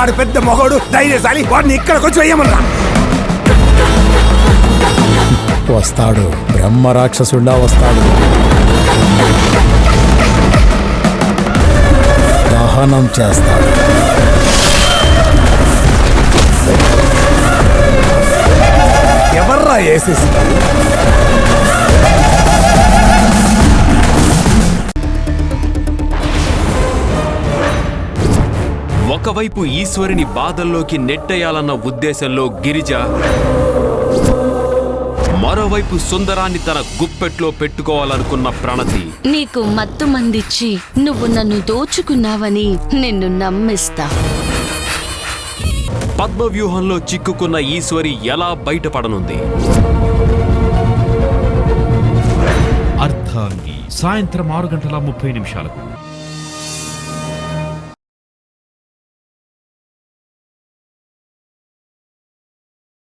వాడు పెద్ద మొగోడు ధైర్యశాలి, వాడిని ఇక్కడికి వచ్చి వేయమన్నా. వస్తాడు, బ్రహ్మ రాక్షసుడా వస్తాడు. దహనం చేస్తాడు. ఎవర్రా వేసేసి? ఒకవైపు ఈశ్వరిని బాధల్లోకి నెట్టేయాలన్న ఉద్దేశంలో గిరిజ, మరోవైపు సుందరాన్ని తన గుప్పెట్లో పెట్టుకోవాలనుకున్న ప్రణతి. నీకు మత్తు మందిచ్చి నువ్వు నన్ను దోచుకున్నావని నిన్ను నమ్మిస్తా. పద్మవ్యూహంలో చిక్కుకున్న ఈశ్వరి ఎలా బయటపడనుంది? అర్ధాంగి సాయంత్రం 6:30 నిమిషాలకు.